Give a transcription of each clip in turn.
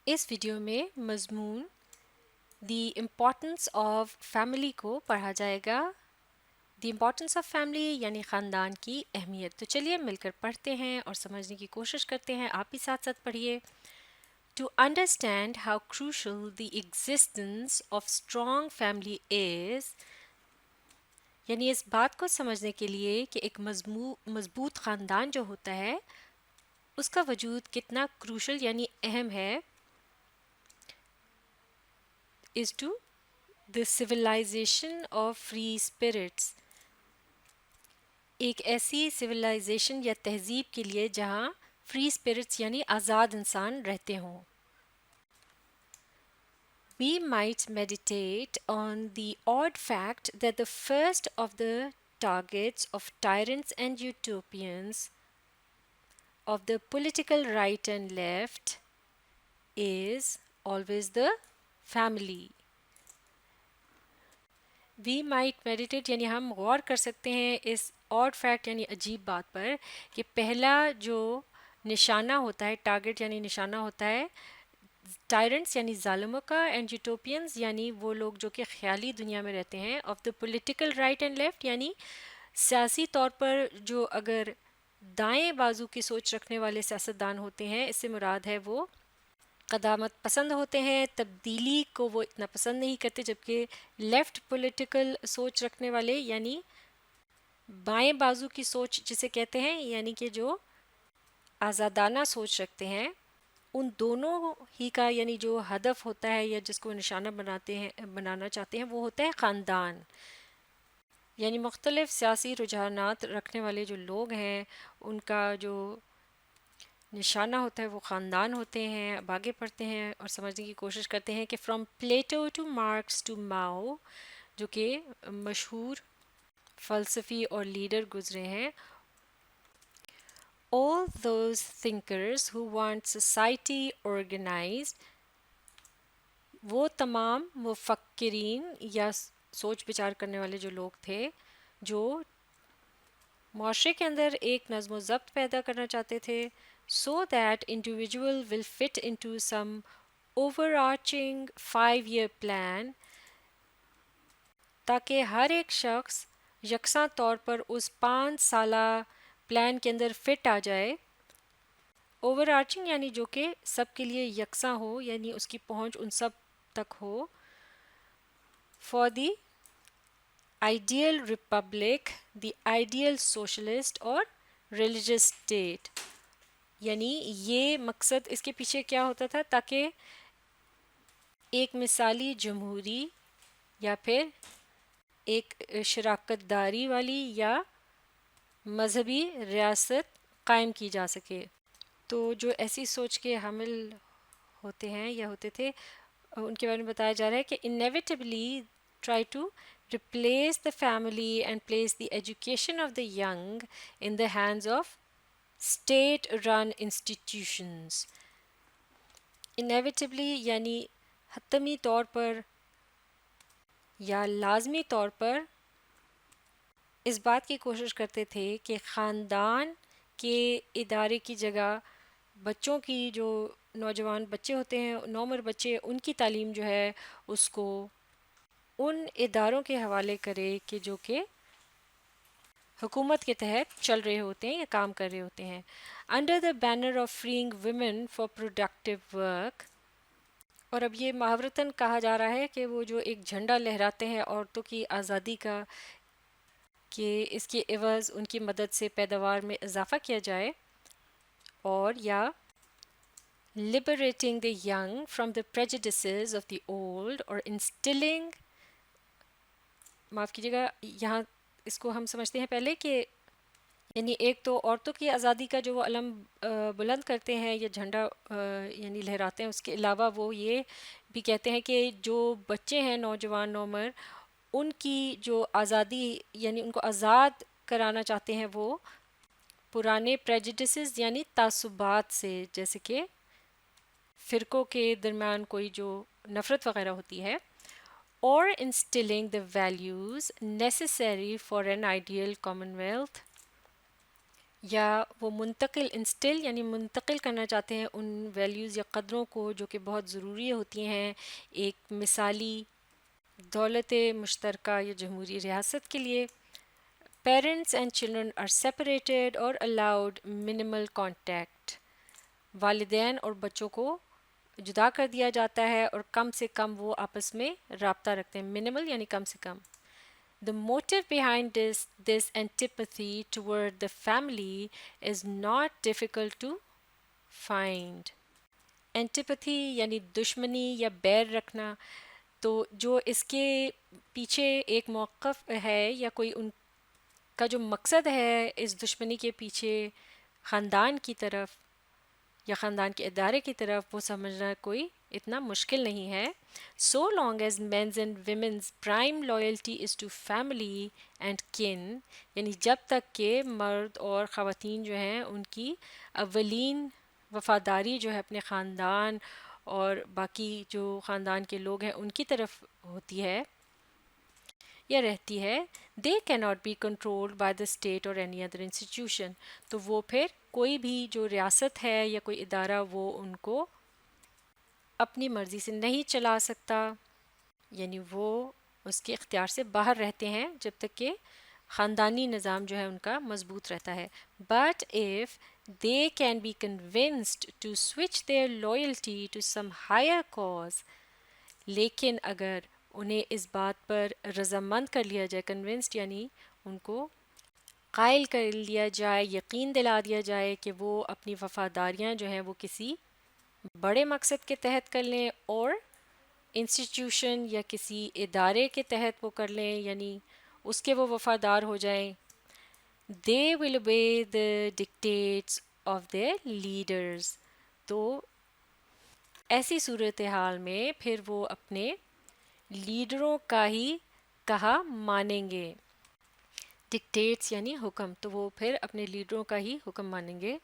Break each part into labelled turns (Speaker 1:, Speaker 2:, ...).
Speaker 1: اس video میں مضمون the importance of family کو پڑھا جائے گا. دی امپورٹنس آف فیملی یعنی خاندان کی اہمیت. تو چلیے مل کر پڑھتے ہیں اور سمجھنے کی کوشش کرتے ہیں. آپ بھی ساتھ ساتھ پڑھیے. To understand how crucial the existence of strong family is, یعنی اس بات کو سمجھنے کے لیے کہ ایک مضبوط خاندان جو ہوتا ہے اس کا وجود کتنا کروشل یعنی اہم ہے, is to the civilization of free spirits, ایک ایسی سویلائزیشن یا تہذیب کے لیے جہاں فری اسپرٹس یعنی آزاد انسان رہتے ہوں. We might meditate on the odd fact that the first of the targets of tyrants and utopians of the political right and left is always the family. We might meditate یعنی ہم غور کر سکتے ہیں اس آڈ فیکٹ یعنی عجیب بات پر کہ پہلا جو نشانہ ہوتا ہے, ٹارگٹ یعنی نشانہ ہوتا ہے ٹائرنٹس یعنی ظالموں کا, اینڈ یوٹوپینز یعنی وہ لوگ جو کہ خیالی دنیا میں رہتے ہیں, of the political right and left یعنی سیاسی طور پر جو اگر دائیں بازو کی سوچ رکھنے والے سیاستدان ہوتے ہیں, اس سے مراد ہے وہ قدامت پسند ہوتے ہیں, تبدیلی کو وہ اتنا پسند نہیں کرتے, جبکہ لیفٹ پولیٹیکل سوچ رکھنے والے یعنی بائیں بازو کی سوچ جسے کہتے ہیں, یعنی کہ جو آزادانہ سوچ رکھتے ہیں, ان دونوں ہی کا یعنی جو ہدف ہوتا ہے یا جس کو نشانہ بنانا چاہتے ہیں وہ ہوتا ہے خاندان. یعنی مختلف سیاسی رجحانات رکھنے والے جو لوگ ہیں ان کا جو نشانہ ہوتا ہے وہ خاندان ہوتے ہیں. اب آگے پڑھتے ہیں اور سمجھنے کی کوشش کرتے ہیں کہ from Plato to Marx to Mao, جو کہ مشہور فلسفی اور لیڈر گزرے ہیں, all those thinkers who want society organized, وہ تمام مفکرین یا سوچ بچار کرنے والے جو لوگ تھے جو معاشرے کے اندر ایک نظم و ضبط پیدا کرنا چاہتے تھے, so that individual will fit into some overarching 5-year plan, تاکہ ہر ایک شخص یکساں طور پر اس 5 سالہ پلان کے اندر فٹ آ جائے. اوور آرچنگ یعنی جو کہ سب کے لیے یکساں ہو, یعنی اس کی پہنچ ان سب تک ہو. For the ideal republic, the ideal socialist اور ریلیجس اسٹیٹ, یعنی یہ مقصد اس کے پیچھے کیا ہوتا تھا, تاکہ ایک مثالی جمہوری یا پھر ایک شراکت داری والی یا مذہبی ریاست قائم کی جا سکے. تو جو ایسی سوچ کے حامل ہوتے ہیں یا ہوتے تھے ان کے بارے میں بتایا جا رہا ہے کہ inevitably try to replace the family and place the education of the young in the hands of state-run institutions. inevitably یعنی حتمی طور پر یا لازمی طور پر اس بات کی کوشش کرتے تھے کہ خاندان کے ادارے کی جگہ بچوں کی جو نوجوان بچے ہوتے ہیں, نوعمر بچے, ان کی تعلیم جو ہے اس کو ان اداروں کے حوالے کرے کہ جو کہ حکومت کے تحت چل رہے ہوتے ہیں یا کام کر رہے ہوتے ہیں. Under the banner of freeing women for productive work, اور اب یہ محاورتاً کہا جا رہا ہے کہ وہ جو ایک جھنڈا لہراتے ہیں عورتوں کی آزادی کا, کہ اس کے عوض ان کی مدد سے پیداوار میں اضافہ کیا جائے, اور یا liberating the young from the prejudices of the old or instilling, معاف کیجیے گا یہاں اس کو ہم سمجھتے ہیں پہلے کہ یعنی ایک تو عورتوں کی آزادی کا جو وہ علم بلند کرتے ہیں یا جھنڈا یعنی لہراتے ہیں, اس کے علاوہ وہ یہ بھی کہتے ہیں کہ جو بچے ہیں نوجوان نوعمر, ان کی جو آزادی یعنی ان کو آزاد کرانا چاہتے ہیں وہ پرانے پریجڈسز یعنی تعصبات سے, جیسے کہ فرقوں کے درمیان کوئی جو نفرت وغیرہ ہوتی ہے, اور instilling the values necessary for an ideal commonwealth, یا وہ منتقل انسٹل یعنی منتقل کرنا چاہتے ہیں ان ویلیوز یا قدروں کو جو کہ بہت ضروری ہوتی ہیں ایک مثالی دولت مشترکہ یا جمہوری ریاست کے لیے. Parents and children are separated اور الاؤڈ منیمل کانٹیکٹ. والدین اور بچوں کو جدا کر دیا جاتا ہے اور کم سے کم وہ آپس میں رابطہ رکھتے ہیں. منیمل یعنی کم سے کم. The motive behind this antipathy toward the family is not difficult to find. Antipathy یعنی دشمنی یا بیر رکھنا، تو جو اس کے پیچھے ایک موقف ہے یا کوئی ان کا جو مقصد ہے اس دشمنی کے پیچھے خاندان کی طرف یا خاندان کے ادارے کی طرف، وہ سمجھنا کوئی اتنا مشکل نہیں ہے. So long as men's and women's prime loyalty is to family and kin، یعنی جب تک کہ مرد اور خواتین جو ہیں ان کی اولین وفاداری جو ہے اپنے خاندان اور باقی جو خاندان کے لوگ ہیں ان کی طرف ہوتی ہے یا رہتی ہے، they cannot be controlled by the state or any other institution، تو وہ پھر کوئی بھی جو ریاست ہے یا کوئی ادارہ وہ ان کو اپنی مرضی سے نہیں چلا سکتا، یعنی وہ اس کے اختیار سے باہر رہتے ہیں جب تک کہ خاندانی نظام جو ہے ان کا مضبوط رہتا ہے. But if they can be convinced to switch their loyalty to some higher cause، لیکن اگر انہیں اس بات پر رضامند کر لیا جائے، کنونسڈ یعنی ان کو قائل کر لیا جائے، یقین دلا دیا جائے کہ وہ اپنی وفاداریاں جو ہیں وہ کسی بڑے مقصد کے تحت کر لیں اور انسٹیٹیوشن یا کسی ادارے کے تحت وہ کر لیں، یعنی اس کے وہ وفادار ہو جائیں. They will obey the dictates of their leaders، تو ایسی صورتحال میں پھر وہ اپنے لیڈروں کا ہی کہا مانیں گے. ڈکٹیٹس یعنی حکم، تو وہ پھر اپنے لیڈروں کا ہی حکم مانیں گے.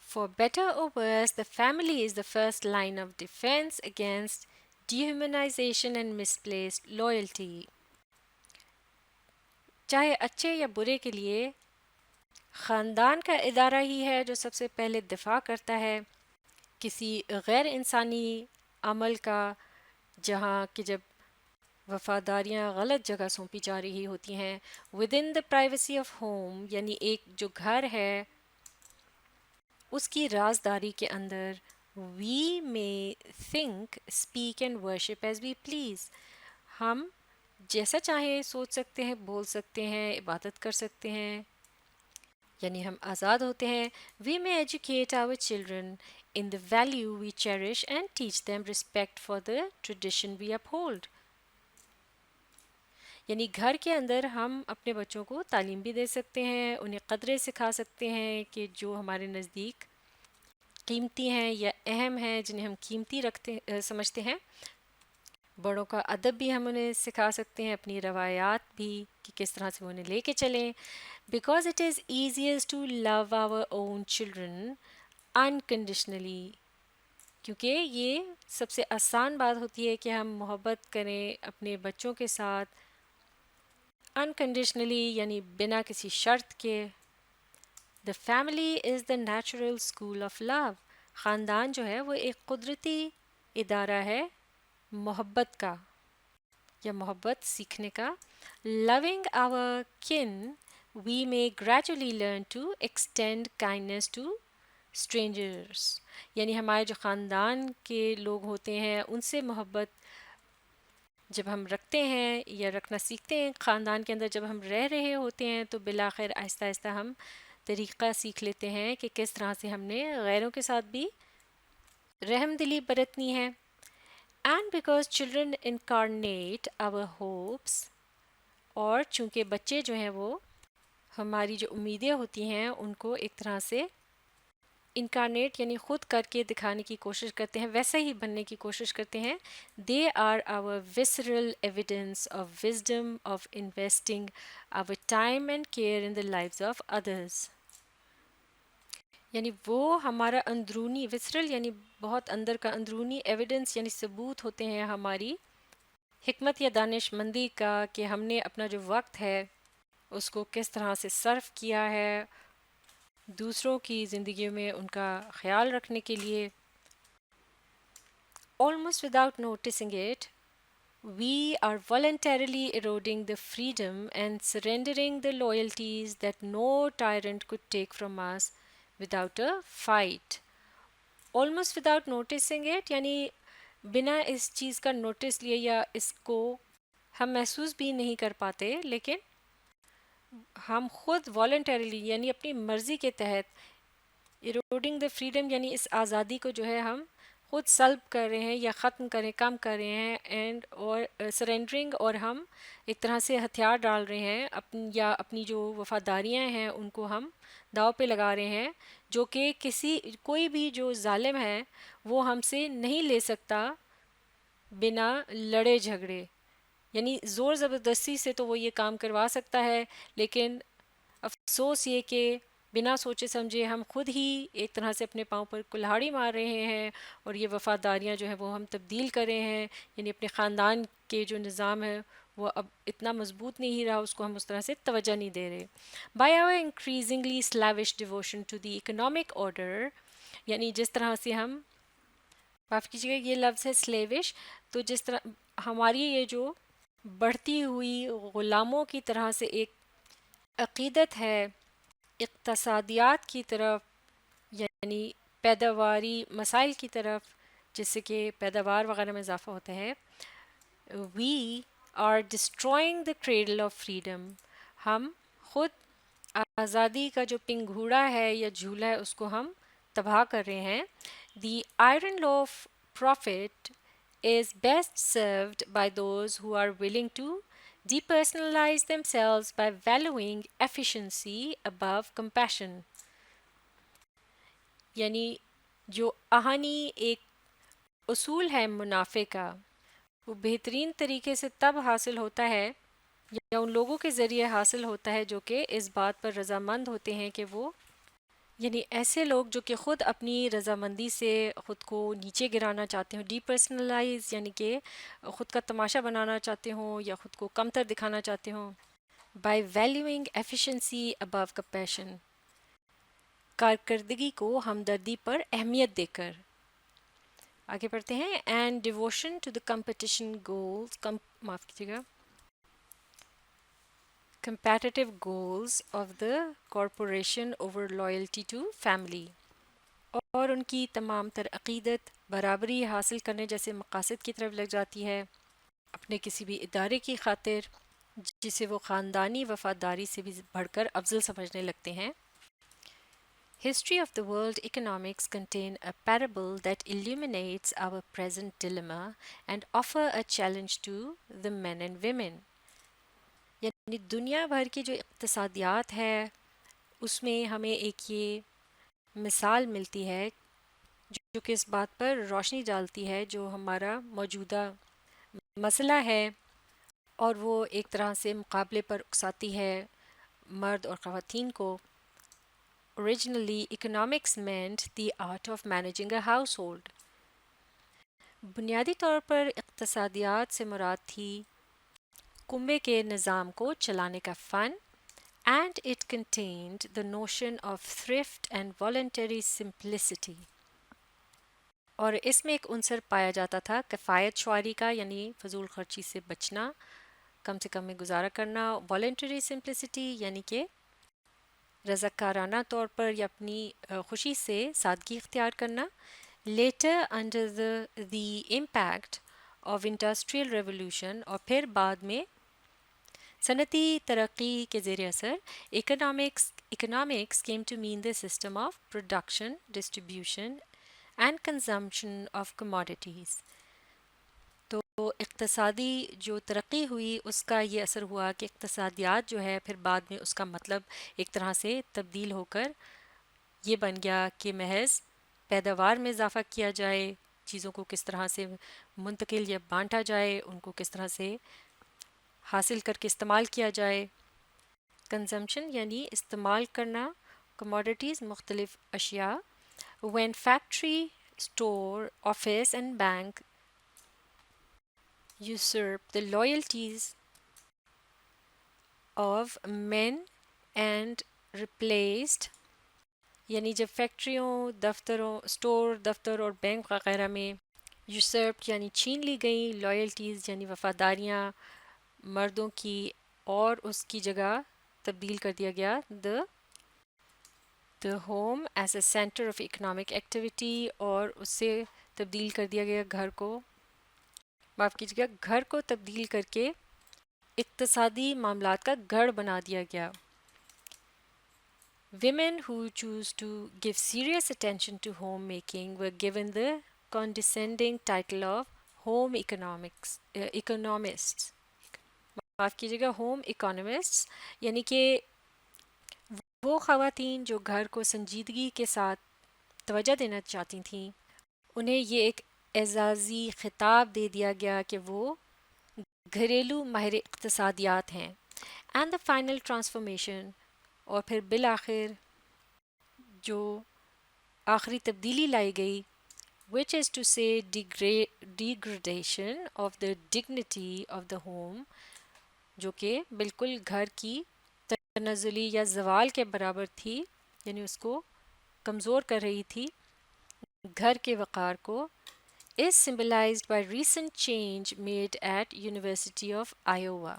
Speaker 1: For better or worse, the family is the first line of defense against dehumanization and misplaced loyalty. چاہے اچھے یا برے کے لیے خاندان کا ادارہ ہی ہے جو سب سے پہلے دفاع کرتا ہے کسی غیر انسانی عمل کا، جہاں کہ جب وفاداریاں غلط جگہ سونپی جا رہی ہوتی ہیں. Within the privacy of home یعنی ایک جو گھر ہے اس کی رازداری کے اندر. We may think, speak and worship as we please، ہم جیسا چاہیں سوچ سکتے ہیں، بول سکتے ہیں، عبادت کر سکتے ہیں، یعنی ہم آزاد ہوتے ہیں. We may educate our children in the value we cherish and teach them respect for the tradition we uphold. یعنی گھر کے اندر ہم اپنے بچوں کو تعلیم بھی دے سکتے ہیں، انہیں قدریں سکھا سکتے ہیں کہ جو ہمارے نزدیک قیمتی ہیں یا اہم ہیں، جنہیں ہم قیمتی سمجھتے ہیں. بڑوں کا ادب بھی ہم انہیں سکھا سکتے ہیں، اپنی روایات بھی کہ کس طرح سے وہ انہیں لے کے چلیں. Because it is easiest to love our own children unconditionally، کیونکہ یہ سب سے آسان بات ہوتی ہے کہ ہم محبت کریں اپنے بچوں کے ساتھ unconditionally یعنی بنا کسی شرط کے. The family is the natural school of love، خاندان جو ہے وہ ایک قدرتی ادارہ ہے محبت کا یا محبت سیکھنے کا. Loving our kin we may gradually learn to extend kindness to strangers، یعنی ہمارے جو خاندان کے لوگ ہوتے ہیں ان سے محبت جب ہم رکھتے ہیں یا رکھنا سیکھتے ہیں خاندان کے اندر، جب ہم رہ رہے ہوتے ہیں تو بالآخر آہستہ آہستہ ہم طریقہ سیکھ لیتے ہیں کہ کس طرح سے ہم نے غیروں کے ساتھ بھی رحم دلی برتنی ہے. And because children incarnate our hopes، اور چونکہ بچے جو ہیں وہ ہماری جو امیدیں ہوتی ہیں ان کو ایک طرح سے انکارنیٹ یعنی خود کر کے دکھانے کی کوشش کرتے ہیں، ویسا ہی بننے کی کوشش کرتے ہیں. They are our visceral evidence of wisdom of investing our time and care in the lives of others، یعنی وہ ہمارا اندرونی وسرل یعنی بہت اندر کا اندرونی ایویڈنس یعنی ثبوت ہوتے ہیں ہماری حکمت یا دانش مندی کا کہ ہم نے اپنا جو وقت ہے اس کو کس طرح سے صرف کیا ہے دوسروں کی زندگیوں میں ان کا خیال رکھنے کے لیے. Almost without noticing it, we are voluntarily eroding the freedom and surrendering the loyalties that no tyrant could take from us without a fight. Almost without noticing it یعنی بنا اس چیز کا نوٹس لیے یا اس کو ہم محسوس بھی نہیں کر پاتے لیکن ہم خود والنٹریلی یعنی اپنی مرضی کے تحت ایروڈنگ دا فریڈم یعنی اس آزادی کو جو ہے ہم خود سلب کر رہے ہیں یا ختم کریں کم کر رہے ہیں اینڈ اور سرینڈرنگ اور ہم ایک طرح سے ہتھیار ڈال رہے ہیں یا اپنی جو وفاداریاں ہیں ان کو ہم داؤ پہ لگا رہے ہیں جو کہ کوئی بھی جو ظالم ہے وہ ہم سے نہیں لے سکتا بنا لڑے جھگڑے. یعنی زور زبردستی سے تو وہ یہ کام کروا سکتا ہے لیکن افسوس یہ کہ بنا سوچے سمجھے ہم خود ہی ایک طرح سے اپنے پاؤں پر کلہاڑی مار رہے ہیں اور یہ وفاداریاں جو ہیں وہ ہم تبدیل کر رہے ہیں. یعنی اپنے خاندان کے جو نظام ہے وہ اب اتنا مضبوط نہیں رہا اس کو ہم اس طرح سے توجہ نہیں دے رہے. By our increasingly slavish devotion to the economic order یعنی جس طرح سے ہم معاف کیجیے گا یہ لفظ ہے سلیوش تو جس طرح ہماری یہ جو بڑھتی ہوئی غلاموں کی طرح سے ایک عقیدت ہے اقتصادیات کی طرف یعنی پیداواری مسائل کی طرف جس سے کہ پیداوار وغیرہ میں اضافہ ہوتا ہے. We are destroying the cradle of freedom ہم خود آزادی کا جو پنگھوڑا ہے یا جھولا ہے اس کو ہم تباہ کر رہے ہیں. The iron law of profit is best served by those who are willing to depersonalize themselves by valuing efficiency above compassion. یعنی جو آہنی ایک اصول ہے منافع کا وہ بہترین طریقے سے تب حاصل ہوتا ہے یا ان لوگوں کے ذریعے حاصل ہوتا ہے جو کہ اس بات پر رضامند ہوتے ہیں کہ وہ یعنی ایسے لوگ جو کہ خود اپنی رضامندی سے خود کو نیچے گرانا چاہتے ہوں ڈی پرسنلائز یعنی کہ خود کا تماشا بنانا چاہتے ہوں یا خود کو کمتر دکھانا چاہتے ہوں. By valuing efficiency Abu compassion کارکردگی کو ہمدردی پر اہمیت دے کر. آگے پڑھتے ہیں and devotion to the competition goals معاف کیجیے گا competitive goals of the corporation over loyalty to family اور ان کی تمام تر عقیدت برابری حاصل کرنے جیسے مقاصد کی طرف لگ جاتی ہے اپنے کسی بھی ادارے کی خاطر جسے وہ خاندانی وفاداری سے بھی بڑھ کر افضل سمجھنے لگتے ہیں. History of the world economics contain a parable that illuminates our present dilemma and offer a challenge to the men and women. یعنی دنیا بھر کی جو اقتصادیات ہے اس میں ہمیں ایک یہ مثال ملتی ہے جو کہ اس بات پر روشنی ڈالتی ہے جو ہمارا موجودہ مسئلہ ہے اور وہ ایک طرح سے مقابلے پر اکساتی ہے مرد اور خواتین کو. Originally, economics meant the art of managing a household. بنیادی طور پر اقتصادیات سے مراد تھی کنبے کے نظام کو چلانے کا فن and it contained the notion of thrift and voluntary simplicity. اور اس میں ایک عنصر پایا جاتا تھا کفایت شعاری کا یعنی فضول خرچی سے بچنا کم سے کم میں گزارا کرنا. voluntary simplicity یعنی کہ رضاکارانہ طور پر یا اپنی خوشی سے سادگی اختیار کرنا. Later under the impact of industrial revolution اور پھر بعد میں صنعتی ترقی کے زیر اثر economics came to mean the system of production, distribution and consumption of commodities. تو اقتصادی جو ترقی ہوئی اس کا یہ اثر ہوا کہ اقتصادیات جو ہے پھر بعد میں اس کا مطلب ایک طرح سے تبدیل ہو کر یہ بن گیا کہ محض پیداوار میں اضافہ کیا جائے چیزوں کو کس طرح سے منتقل یا بانٹا جائے ان کو کس طرح سے حاصل کر کے استعمال کیا جائے. کنزمپشن یعنی استعمال کرنا کموڈیٹیز مختلف اشیاء. when factory, store, office and bank usurp the loyalties of men and replaced یعنی جب فیکٹریوں دفتروں اسٹور دفتر اور بینک وغیرہ میں یوسرپڈ یعنی چھین لی گئیں لائلٹیز یعنی وفاداریاں مردوں کی اور اس کی جگہ تبدیل کر دیا گیا the home as a center of economic activity اور اس سے تبدیل کر دیا گیا گھر کو معاف کیجیے گا گھر کو تبدیل کر کے اقتصادی معاملات کا گڑھ بنا دیا گیا Women who choose to give serious attention to homemaking were given the condescending title of home economists معاف کیجیے گا ہوم اکانومسٹس یعنی کہ وہ خواتین جو گھر کو سنجیدگی کے ساتھ توجہ دینا چاہتی تھیں انہیں یہ ایک اعزازی خطاب دے دیا گیا کہ وہ گھریلو ماہر اقتصادیات ہیں اینڈ دا فائنل ٹرانسفارمیشن اور پھر بالآخر جو آخری تبدیلی لائی گئی which is to say degradation of the dignity of the home جو کہ بالکل گھر کی تنزلی یا زوال کے برابر تھی یعنی اس کو کمزور کر رہی تھی گھر کے وقار کو is symbolized by recent change made at University of Iowa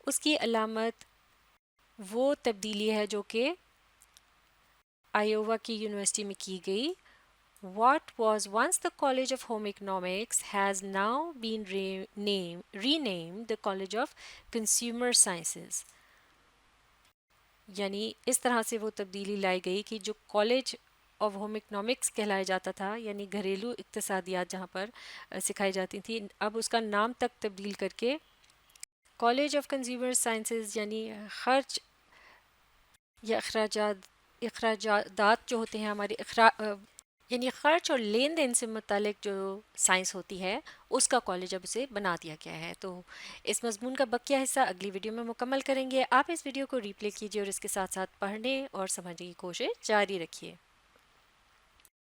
Speaker 1: اس کی علامت وہ تبدیلی ہے جو کہ آئیووا کی یونیورسٹی میں کی گئی What was once the College of Home Economics has now been renamed the College of Consumer Sciences یعنی اس طرح سے وہ تبدیلی لائی گئی کہ جو کالج آف ہوم اکنامکس کہلایا جاتا تھا یعنی گھریلو اقتصادیات جہاں پر سکھائی جاتی تھیں اب اس کا نام تک تبدیل کر کے کالج آف کنزیومر سائنسز یعنی خرچ یا اخراجات جو ہوتے ہیں ہمارے یعنی خرچ اور لین دین سے متعلق جو سائنس ہوتی ہے اس کا کالج اب اسے بنا دیا گیا ہے تو اس مضمون کا بقیہ حصہ اگلی ویڈیو میں مکمل کریں گے آپ اس ویڈیو کو ریپلے کیجیے اور اس کے ساتھ ساتھ پڑھنے اور سمجھنے کی کوشش جاری رکھیے